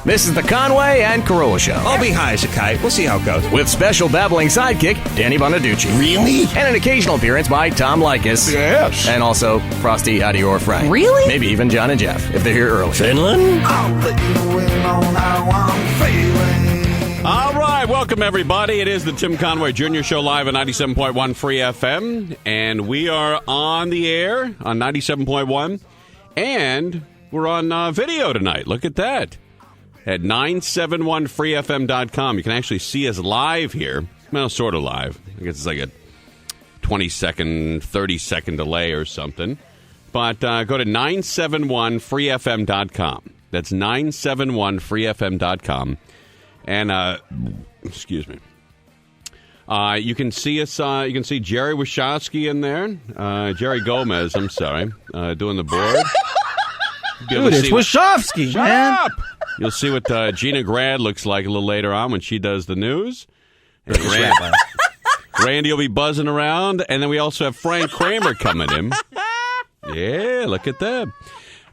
This is the Conway and Carolla Show. I'll be high as a kite. We'll see how it goes. With special babbling sidekick, Danny Bonaducci. Really? And an occasional appearance by Tom Likas. Yes. And also Frosty, Howdy, or Frank. Really? Maybe even John and Jeff, if they're here early. Finland? All right, welcome everybody. It is the Tim Conway Jr. Show live at 97.1 Free FM, and we are on the air on 97.1, and we're on video tonight. Look at that. At 971freefm.com. You can actually see us live here. Well, sort of live. I guess it's like a 20-second, 30-second delay or something. But go to 971freefm.com. That's 971freefm.com. And, excuse me. You can see us, you can see Jerry Wachowski in there. Jerry Gomez, I'm sorry, doing the board. Dude, it's Wachowski, man. Up! You'll see what Gina Grad looks like a little later on when she does the news. And Randy will be buzzing around. And then we also have Frank Kramer coming in. Yeah, look at that.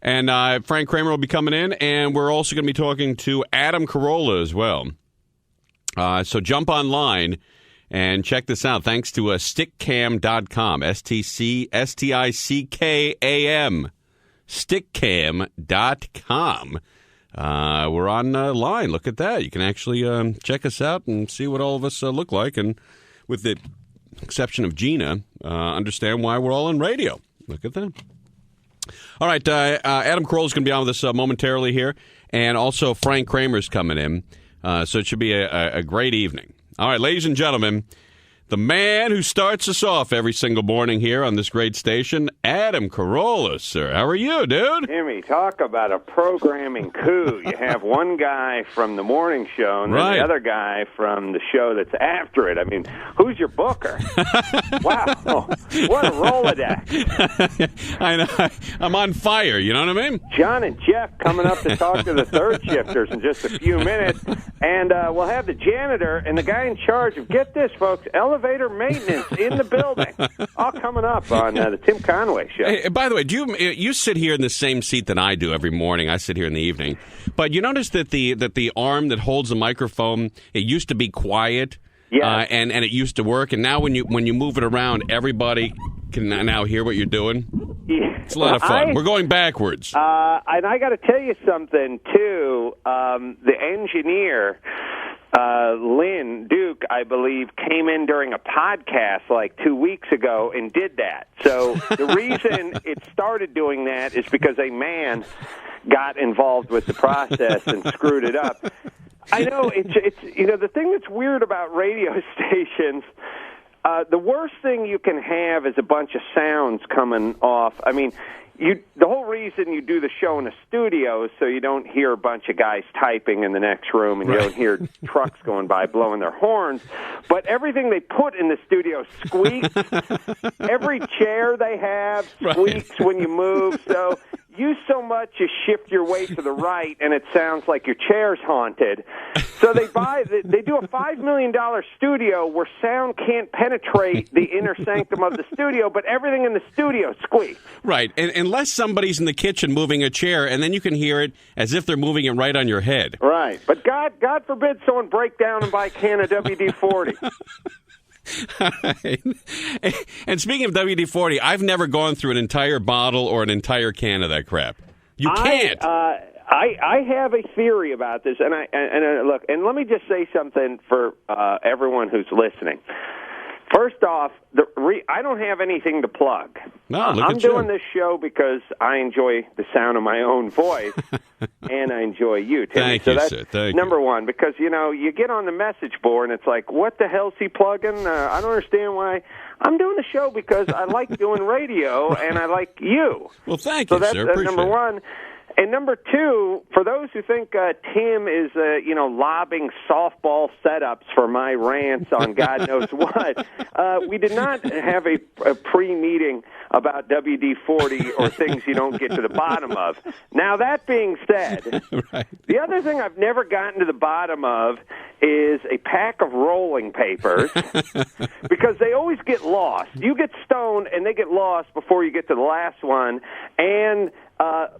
And Frank Kramer will be coming in. And we're also going to be talking to Adam Carolla as well. So jump online and check this out. Thanks to stickcam.com. STICKAM. Stickcam.com. We're on line. Look at that. You can actually check us out and see what all of us look like. And with the exception of Gina, understand why we're all on radio. Look at that. All right. Adam Carolla is going to be on with us momentarily here. And also Frank Kramer's coming in. So it should be a great evening. All right, ladies and gentlemen, the man who starts us off every single morning here on this great station, Adam Carolla, sir. How are you, dude? Jimmy, talk about a programming coup. You have one guy from the morning show and then the other guy from the show that's after it. I mean, who's your booker? Wow. Oh, what a Rolodex. I know. I'm on fire, you know what I mean? John and Jeff coming up to talk to the third shifters in just a few minutes. And we'll have the janitor and the guy in charge of, get this, folks, elevator maintenance in the building. All coming up on the Tim Conway Show. Hey, by the way, do you sit here in the same seat that I do every morning? I sit here in the evening. But you notice that the arm that holds the microphone, it used to be quiet, and it used to work. And now when you move it around, everybody can now hear what you're doing. Yeah. It's a lot of fun. We're going backwards. And I got to tell you something, too. The engineer, Lynn Duke, I believe, came in during a podcast like 2 weeks ago and did that. So the reason it started doing that is because a man got involved with the process and screwed it up. I know it's the thing that's weird about radio stations. The worst thing you can have is a bunch of sounds coming off. I mean, the whole reason you do the show in a studio is so you don't hear a bunch of guys typing in the next room and you don't hear trucks going by blowing their horns. But everything they put in the studio squeaks. Every chair they have squeaks when you move. So use so much you shift your weight to the right and it sounds like your chair's haunted. So they do a $5 million studio where sound can't penetrate the inner sanctum of the studio, but everything in the studio squeaks. Right, and unless somebody's in the kitchen moving a chair, and then you can hear it as if they're moving it right on your head. Right, but God forbid someone break down and buy a can of WD-40. And speaking of WD-40, I've never gone through an entire bottle or an entire can of that crap. You can't. I have a theory about this, and look, and let me just say something for everyone who's listening. First off, I don't have anything to plug. No, I'm doing this show because I enjoy the sound of my own voice, and I enjoy you, Timmy. Thank you, sir. Thank number you. one, because, you get on the message board, and it's like, what the hell's he plugging? I don't understand why. I'm doing the show because I like doing radio, and I like you. Well, thank you, sir. So that's number one. And number two, for those who think Tim is, lobbing softball setups for my rants on God knows what, we did not have a pre-meeting about WD-40 or things you don't get to the bottom of. Now, that being said, the other thing I've never gotten to the bottom of is a pack of rolling papers because they always get lost. You get stoned and they get lost before you get to the last one. And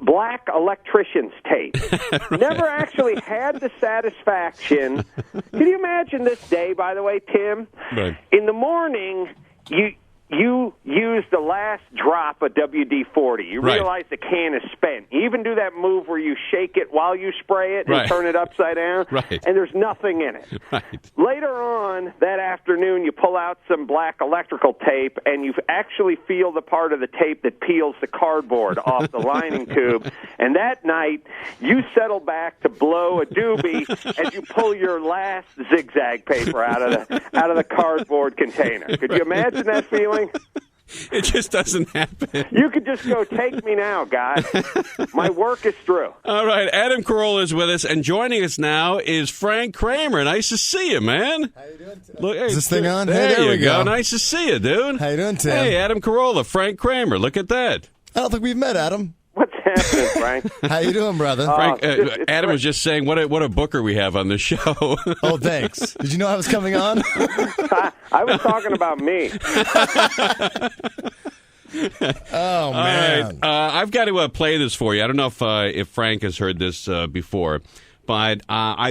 black electrician's tape. Right. Never actually had the satisfaction. Can you imagine this day, by the way, Tim? Right. In the morning, you use the last drop of WD-40. You realize the can is spent. You even do that move where you shake it while you spray it and turn it upside down, and there's nothing in it. Right. Later on that afternoon, you pull out some black electrical tape, and you actually feel the part of the tape that peels the cardboard off the lining tube. And that night, you settle back to blow a doobie as you pull your last zigzag paper out of the cardboard container. Could you imagine that feeling? It just doesn't happen. You could just go, take me now, guys. My work is through. All right, Adam Carolla is with us, and joining us now is Frank Kramer. Nice to see you, man. How you doing? Look, hey, is this thing on? There, hey, there you we go. Nice to see you, dude. How you doing, Tim? Hey, Adam Carolla, Frank Kramer. Look at that. I don't think we've met, Adam. What's happening, Frank? How you doing, brother? Frank, Adam was just saying what a booker we have on the show. Oh, thanks. Did you know I was coming on? I was talking about me. Oh, man. All right. I've got to play this for you. I don't know if Frank has heard this before, but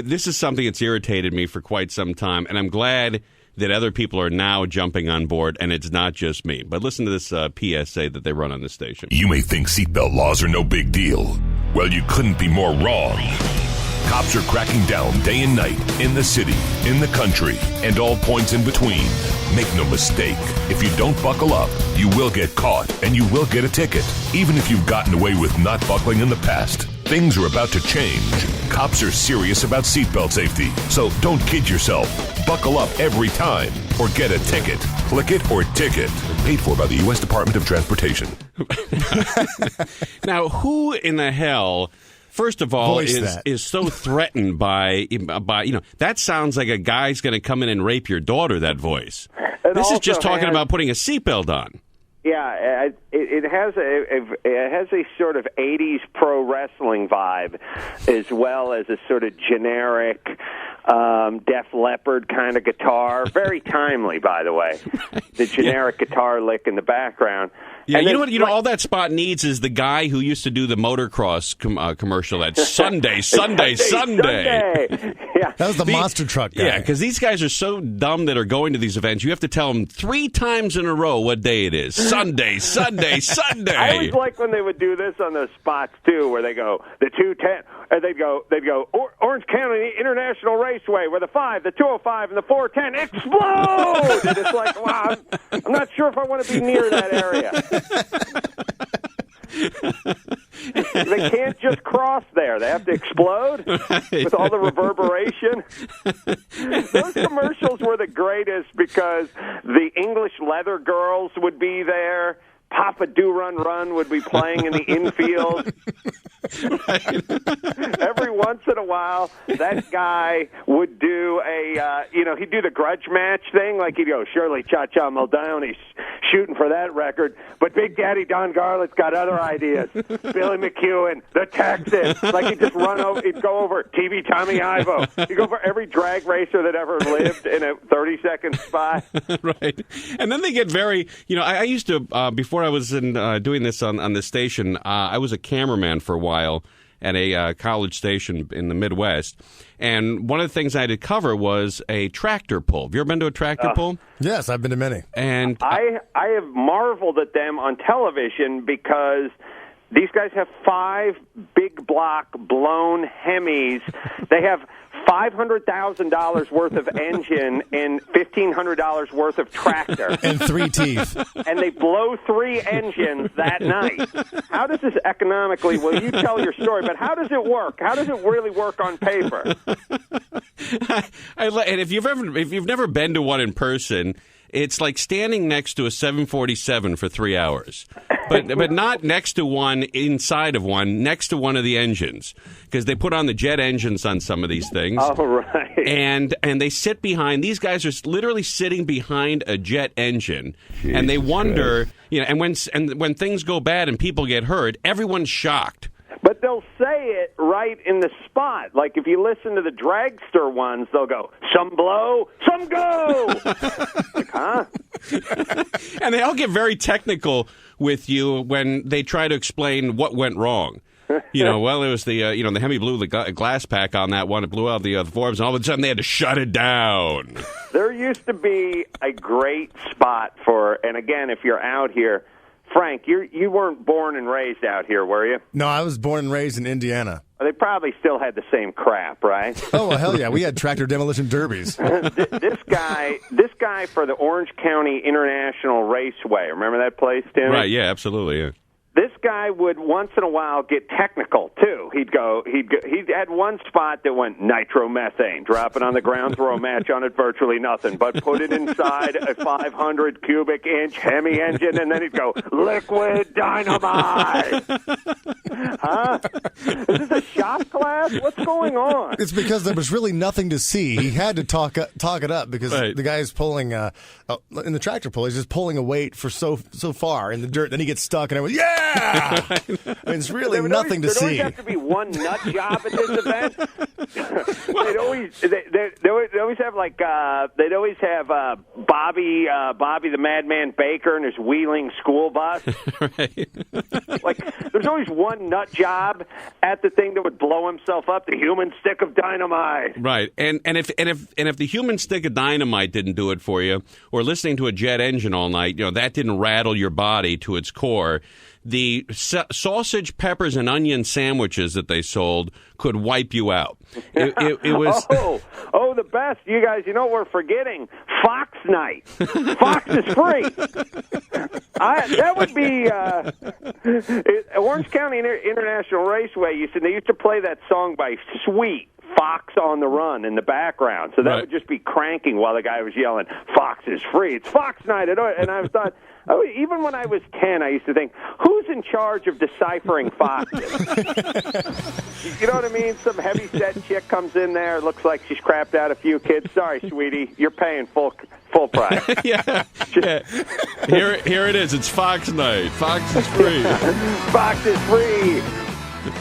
this is something that's irritated me for quite some time, and I'm glad that other people are now jumping on board, and it's not just me. But listen to this PSA that they run on the station. You may think seatbelt laws are no big deal. Well, you couldn't be more wrong. Cops are cracking down day and night in the city, in the country, and all points in between. Make no mistake, if you don't buckle up, you will get caught and you will get a ticket. Even if you've gotten away with not buckling in the past, things are about to change. Cops are serious about seatbelt safety, so don't kid yourself. Buckle up every time or get a ticket. Click it or ticket. Paid for by the U.S. Department of Transportation. Now, who in the hell... First of all, is so threatened by that sounds like a guy's going to come in and rape your daughter. That voice. This is just talking about putting a seatbelt on. Yeah, it has a sort of 80s pro wrestling vibe, as well as a sort of generic Def Leppard kind of guitar. Very timely, by the way. The generic guitar lick in the background. Yeah, and you know what? All that spot needs is the guy who used to do the motocross commercial. That's Sunday. Yeah, that was the monster truck guy. Yeah, because these guys are so dumb that are going to these events. You have to tell them 3 times in a row what day it is. Sunday. I always like when they would do this on those spots too, where they go the 210, and they'd go Orange County International Raceway, where the 5, the 205, and the 410 explode. And it's like, wow, I'm not sure if I want to be near that area. They can't just cross there. They have to explode with all the reverberation. Those commercials were the greatest because the English leather girls would be there. Papa Do Run Run would be playing in the infield. Every once in a while, that guy would do he'd do the grudge match thing. Like he'd go, Shirley Cha-Cha Muldowney's shooting for that record, but Big Daddy Don Garlett's got other ideas. Billy McEwen, the Texas. Like he'd just he'd go over TV Tommy Ivo. He'd go over every drag racer that ever lived in a 30-second spot. Right. And then they get very, I used to, before I was doing this on the station, I was a cameraman for a while at a college station in the Midwest. And one of the things I had to cover was a tractor pull. Have you ever been to a tractor pull? Yes, I've been to many. And I have marveled at them on television because these guys have 5 big block blown Hemis. They have $500,000 worth of engine and $1,500 worth of tractor. And 3 teeth. And they blow 3 engines that night. How does this economically, well, you tell your story, but how does it work? How does it really work on paper? And if you've never been to one in person, it's like standing next to a 747 for 3 hours, but not next to one, inside of one, next to one of the engines, because they put on the jet engines on some of these things. Oh, right. And they sit behind. These guys are literally sitting behind a jet engine, and they wonder, and when things go bad and people get hurt, everyone's shocked. But they'll say it right in the spot. Like if you listen to the dragster ones, they'll go, some blow, some go. Like, huh? And they all get very technical with you when they try to explain what went wrong. Well, it was the the Hemi blew the glass pack on that one. It blew out the Forbes, and all of a sudden they had to shut it down. There used to be a great spot for, and again, if you're out here, Frank, you weren't born and raised out here, were you? No, I was born and raised in Indiana. They probably still had the same crap, right? Oh, well, hell yeah. We had tractor demolition derbies. This guy for the Orange County International Raceway. Remember that place, Tim? Right, yeah, absolutely, yeah. This guy would once in a while get technical too. He had one spot that went nitromethane, drop it on the ground, throw a match on it, virtually nothing, but put it inside a 500 cubic inch Hemi engine, and then he'd go liquid dynamite. Huh? Is this a shop class? What's going on? It's because there was really nothing to see. He had to talk it up because the guy is pulling in the tractor pull. He's just pulling a weight for so far in the dirt. Then he gets stuck, and everyone's yeah. I mean, it's really nothing to see. There always have to be one nut job at this event. They'd always have Bobby the Madman Baker and his wheeling school bus. Right. Like there's always one nut job at the thing that would blow himself up. The human stick of dynamite. Right. And if the human stick of dynamite didn't do it for you, or listening to a jet engine all night, that didn't rattle your body to its core. The sausage, peppers, and onion sandwiches that they sold could wipe you out. It was the best. You guys, you know what we're forgetting? Fox Night. Fox is free. That would be Orange County International Raceway. They used to play that song by Sweet. Fox on the Run in the background. So that would just be cranking while the guy was yelling, Fox is free. It's Fox Night. And I thought, even when I was 10, I used to think, who's in charge of deciphering foxes? You know what I mean? Some heavy-set chick comes in there, looks like she's crapped out a few kids. Sorry, sweetie, you're paying full price. Yeah. Here it is. It's Fox Night. Fox is free. Fox is free.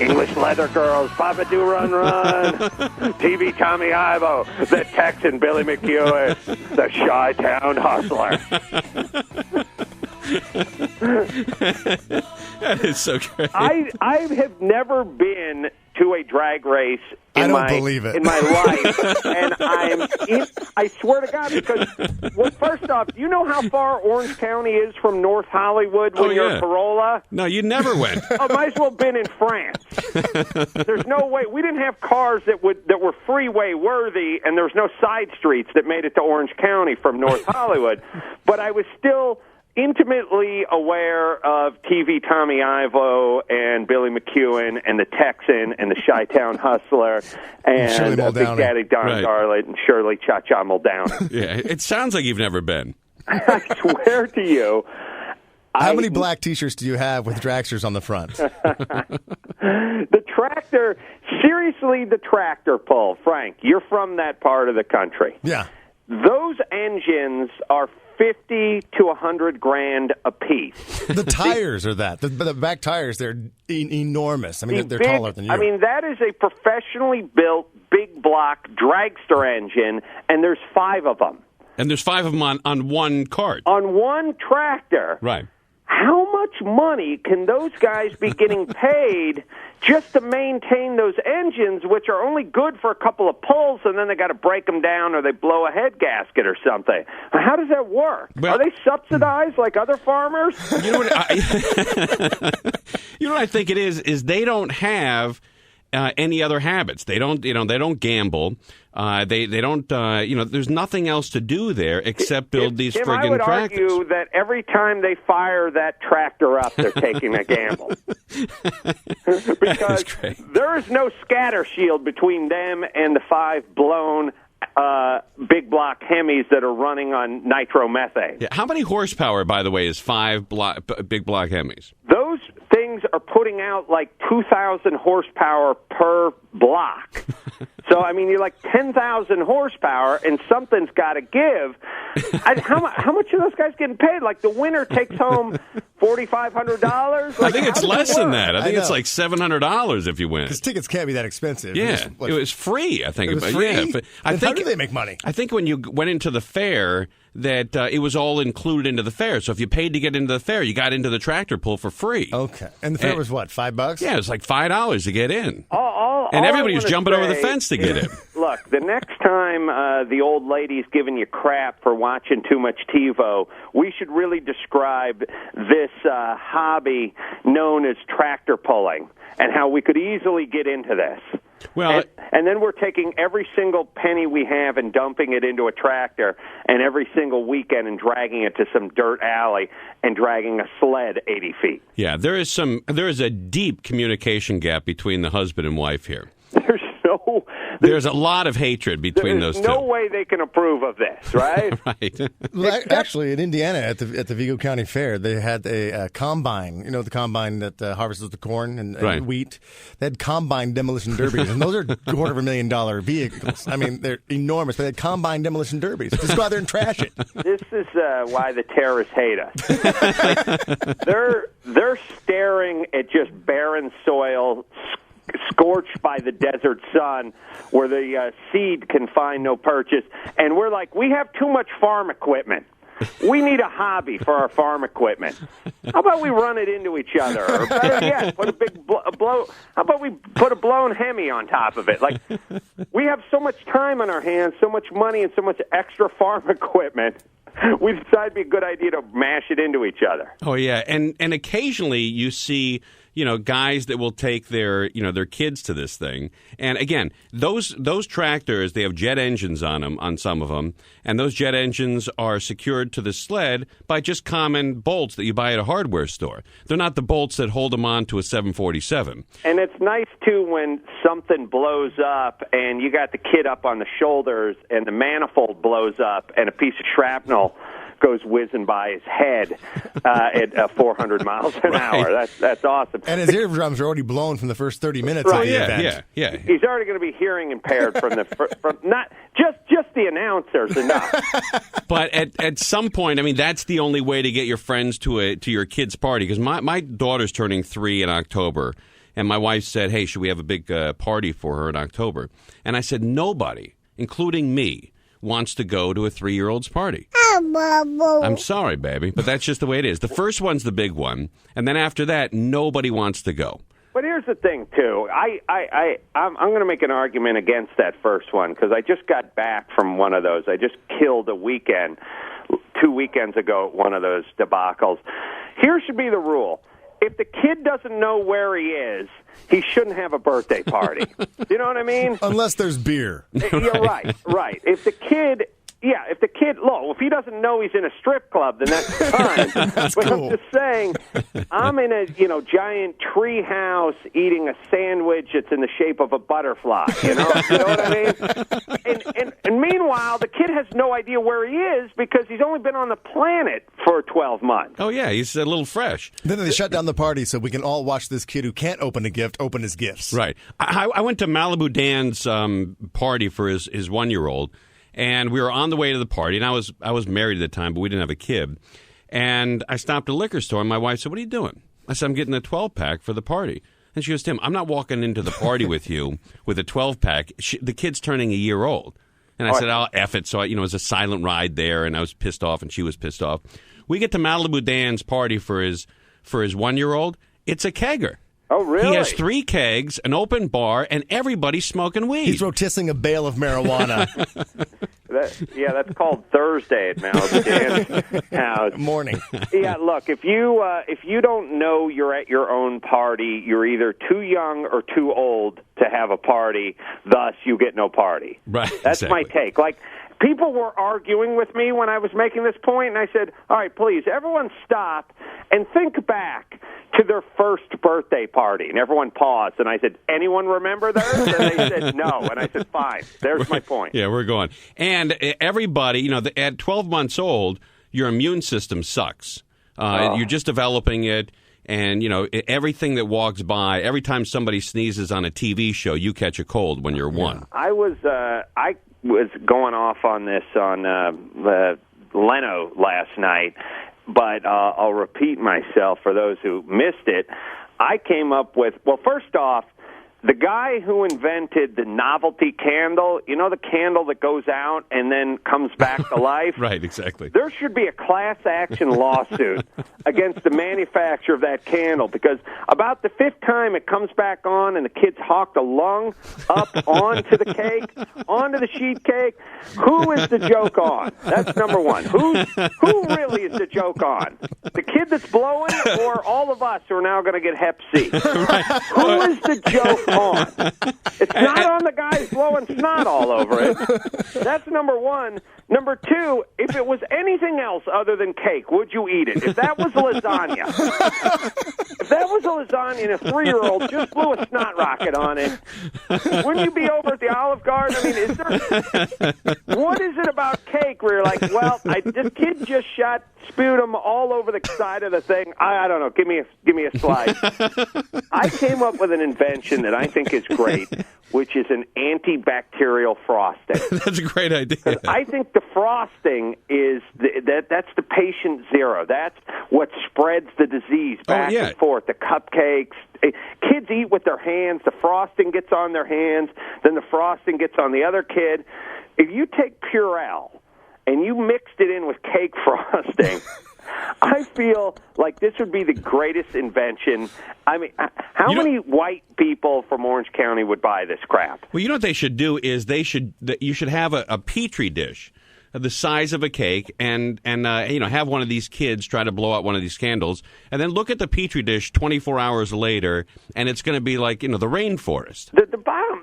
English Leather Girls, Papa Do Run Run, TV Tommy Ivo, the Texan Billy McEwen, the Chi-Town Hustler. That is so great. I have never been to a drag race in believe it. in my life, and I swear to God, because first off, do you know how far Orange County is from North Hollywood when you're at Carolla? No, you never went. I might as well have been in France. There's no way. We didn't have cars that were freeway worthy, and there was no side streets that made it to Orange County from North Hollywood. But I was still intimately aware of TV Tommy Ivo and Billy McEwen and the Texan and the Chi-Town Hustler and Big Daddy Don Garland and Shirley Cha-Cha Muldowney. Yeah, it sounds like you've never been. I swear to you. How many black T-shirts do you have with dragsters on the front? The tractor pull. Frank, you're from that part of the country. Yeah. Those engines are $50 to $100,000 a piece. The tires are that. The back tires, they're enormous. I mean, they're taller than you. I mean, that is a professionally built big block dragster engine, and there's 5 of them. And there's 5 of them on one cart. On one tractor. Right. How much money can those guys be getting paid just to maintain those engines, which are only good for a couple of pulls, and then they got to break them down or they blow a head gasket or something? How does that work? Well, are they subsidized like other farmers? You know what I think it is they don't have any other habits. They don't gamble. They don't, there's nothing else to do there except build these friggin' tractors. I would argue that every time they fire that tractor up, they're taking a gamble. Because there is no scatter shield between them and the 5 blown big block Hemis that are running on nitromethane. Yeah. How many horsepower, by the way, is 5 big block Hemis? Those things are putting out like 2,000 horsepower per block. So, I mean, you're like 10,000 horsepower, and something's got to give. How much are those guys getting paid? Like, the winner takes home $4,500? I think it's less than that. I think it's like $700 if you win. Because tickets can't be that expensive. Yeah, it was free, I think. It was free? Yeah, how do they make money? I think when you went into the fair, that it was all included into the fair. So if you paid to get into the fair, you got into the tractor pull for free. Okay. And the fair was what, $5? Yeah, it was like $5 to get in. And everybody was jumping over the fence to get in. Look, the next time the old lady's giving you crap for watching too much TiVo, we should really describe this hobby known as tractor pulling and how we could easily get into this. Well, and then we're taking every single penny we have and dumping it into a tractor, and every single weekend and dragging it to some dirt alley and dragging a sled 80 feet. Yeah, there is a deep communication gap between the husband and wife here. There's a lot of hatred between those two. There's no way they can approve of this, right? Right. Well, actually, in Indiana, at the Vigo County Fair, they had a combine. You know, the combine that harvests the corn and wheat. They had combine demolition derbies, and those are $250,000 vehicles. I mean, they're enormous. But they had combine demolition derbies. Just go out there and trash it. This is why the terrorists hate us. They're staring at just barren soil, scorched by the desert sun, where the seed can find no purchase. And we're like, we have too much farm equipment. We need a hobby for our farm equipment. How about we run it into each other? Or better yet, put a big blow. How about we put a blown Hemi on top of it? Like, we have so much time on our hands, so much money, and so much extra farm equipment. We decided it'd be a good idea to mash it into each other. Oh yeah, and occasionally you see, guys that will take their kids to this thing. And again, those tractors, they have jet engines on them, on some of them, and those jet engines are secured to the sled by just common bolts that you buy at a hardware store. They're not the bolts that hold them on to a 747. And it's nice too when something blows up and you got the kid up on the shoulders and the manifold blows up and a piece of shrapnel goes whizzing by his head at 400 miles an hour. That's awesome. And his eardrums are already blown from the first 30 minutes of the event. Yeah. He's already going to be hearing impaired from not just the announcers enough. But at some point, I mean, that's the only way to get your friends to your kid's party. Because my daughter's turning 3 in October, and my wife said, "Hey, should we have a big party for her in October?" And I said, "Nobody, including me, wants to go to a 3-year-old's party." I'm sorry, baby, but that's just the way it is. The first one's the big one, and then after that, nobody wants to go. But here's the thing, too. I'm going to make an argument against that first one because I just got back from one of those. I just killed a weekend 2 weekends ago at one of those debacles. Here should be the rule. If the kid doesn't know where he is, he shouldn't have a birthday party. You know what I mean? Unless there's beer. You're right. If the kid, look, if he doesn't know he's in a strip club, then that's fine. That's but cool. I'm just saying, I'm in a giant tree house eating a sandwich that's in the shape of a butterfly. You know what I mean? And meanwhile, the kid has no idea where he is because he's only been on the planet for 12 months. Oh yeah, he's a little fresh. Then they shut down the party so we can all watch this kid who can't open a gift open his gifts. Right. I went to Malibu Dan's party for his 1-year-old. And we were on the way to the party, and I was married at the time, but we didn't have a kid. And I stopped at a liquor store, and my wife said, "What are you doing?" I said, "I'm getting a 12-pack for the party." And she goes, "Tim, I'm not walking into the party with you with a 12-pack. The kid's turning a year old." And I said, "I'll F it." So, it was a silent ride there, and I was pissed off, and she was pissed off. We get to Malibu Dan's party for his 1-year-old. It's a kegger. Oh, really? He has 3 kegs, an open bar, and everybody's smoking weed. He's rotisseing a bale of marijuana. That's called Thursday at Malibu Dan's house. Morning. Yeah, look, if you don't know you're at your own party, you're either too young or too old to have a party, thus you get no party. Right. That's exactly. my take. Like, people were arguing with me when I was making this point, and I said, all right, please, everyone stop and think back to their first birthday party. And everyone paused, and I said, anyone remember theirs? And they said, no. And I said, fine. There's my point. Yeah, we're going. And everybody, at 12 months old, your immune system sucks. You're just developing it. And, everything that walks by, every time somebody sneezes on a TV show, you catch a cold when you're one. I was going off on this on Leno last night, but I'll repeat myself for those who missed it. I came up with, well, first off, the guy who invented the novelty candle, the candle that goes out and then comes back to life? Right, exactly. There should be a class action lawsuit against the manufacturer of that candle, because about the fifth time it comes back on and the kids hawk the lung up onto the cake, onto the sheet cake, who is the joke on? That's number one. Who really is the joke on? The kid that's blowing, or all of us who are now going to get Hep C? Right. Who is the joke on? It's not on the guy who's blowing snot all over it. That's number one. Number two, if it was anything else other than cake, would you eat it? If that was lasagna, and a 3-year-old just blew a snot rocket on it, wouldn't you be over at the Olive Garden? I mean, what is it about cake where you're like, well, this kid just shot sputum all over the side of the thing. I don't know. Give me a slice. I came up with an invention that I think is great, which is an antibacterial frosting. That's a great idea. I think the frosting is that's the patient zero. That's what spreads the disease back and forth. The cupcakes. Kids eat with their hands. The frosting gets on their hands. Then the frosting gets on the other kid. If you take Purell and you mixed it in with cake frosting, I feel like this would be the greatest invention. I mean, how many white people from Orange County would buy this crap? Well, you know what they should do is you should have a Petri dish the size of a cake and have one of these kids try to blow out one of these candles, and then look at the Petri dish 24 hours later, and it's going to be like, the rainforest.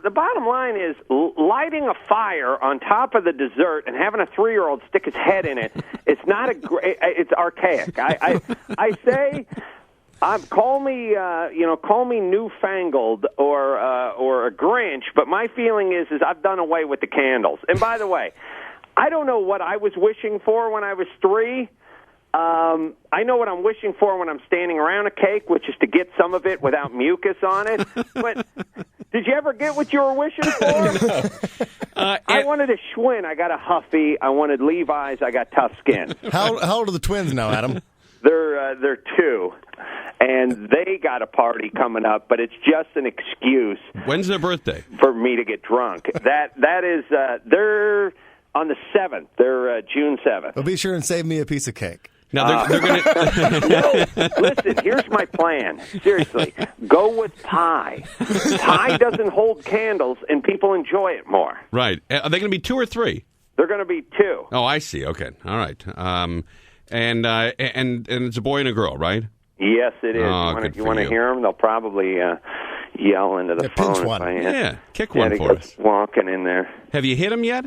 The bottom line is lighting a fire on top of the dessert and having a 3-year-old stick his head in it. It's not it's archaic. I say, call me newfangled or a Grinch, but my feeling is I've done away with the candles. And by the way, I don't know what I was wishing for when I was 3. I know what I'm wishing for when I'm standing around a cake, which is to get some of it without mucus on it. But did you ever get what you were wishing for? I wanted a Schwinn. I got a Huffy. I wanted Levi's. I got Tough Skin. How old are the twins now, Adam? They're 2, and they got a party coming up, but it's just an excuse. When's their birthday? For me to get drunk. That is they're on the 7th. They're June 7th. Well, be sure and save me a piece of cake. Now they're going to. No, listen. Here's my plan. Seriously, go with pie. Pie doesn't hold candles, and people enjoy it more. Right? Are they going to be 2 or 3? They're going to be 2. Oh, I see. Okay, all right. And it's a boy and a girl, right? Yes, it is. Oh, you want to hear them? They'll probably yell into the phone. Pinch one. Kick one for us. Walking in there. Have you hit them yet?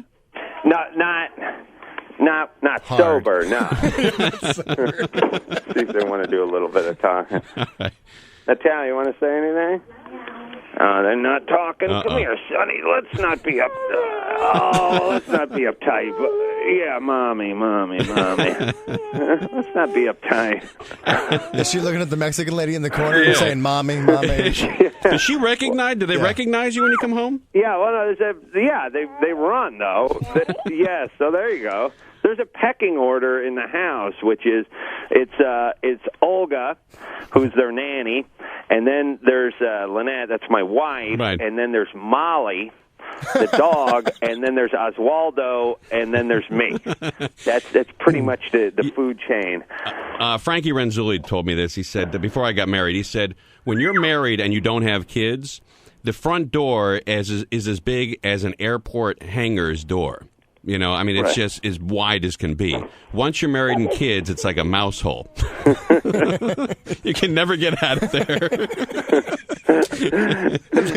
Not sober, no. See if they want to do a little bit of talking. Right. Natalia, you want to say anything? They're not talking. Come here, Sonny. Let's not be up. Let's not be uptight. Yeah, mommy. Let's not be uptight. Is she looking at the Mexican lady in the corner and saying, "Mommy"? Does she recognize? Do they recognize you when you come home? Yeah. Well, no. They run though. Yes. So there you go. There's a pecking order in the house, which is it's Olga, who's their nanny, and then there's Lynette, that's my wife, right. And then there's Molly, the dog, and then there's Oswaldo, and then there's me. That's pretty much the food chain. Frankie Renzulli told me this. He said that before I got married, he said, when you're married and you don't have kids, the front door is as big as an airport hangar's door. It's right. just as wide as can be. Once you're married and kids, it's like a mouse hole. You can never get out of there.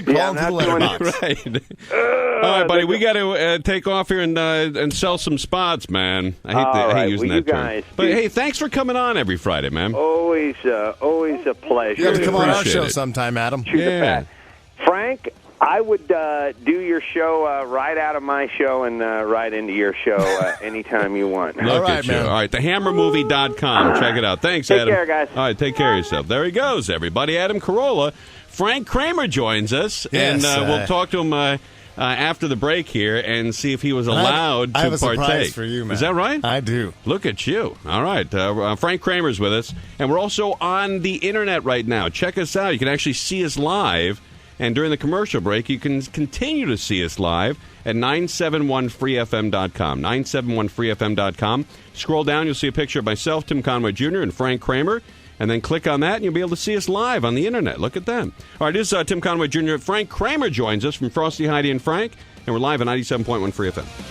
Right. All right, buddy, we got to take off here and sell some spots, man. I hate using that term. But hey, thanks for coming on every Friday, man. Always a pleasure. You have to come on our show sometime, Adam. Frank, I would do your show right out of my show and right into your show anytime you want. Look at you. man. All right, thehammermovie.com. Check it out. Thanks, Take Adam. care, guys. All right, take care of yourself. There he goes, everybody. Adam Carolla. Frank Kramer joins us, Yes, and we'll talk to him after the break here and see if he was allowed I have to a surprise partake. for you, man. Is that right? I do. Look at you. All right. Frank Kramer's with us, and we're also on the Internet right now. Check us out. You can actually see us live. And during the commercial break, you can continue to see us live at 971freefm.com. 971freefm.com. Scroll down, you'll see a picture of myself, Tim Conway Jr., and Frank Kramer. And then click on that, and you'll be able to see us live on the Internet. Look at them. All right, this is Tim Conway Jr. Frank Kramer joins us from Frosty, Heidi, and Frank. And we're live on 97.1 Free FM.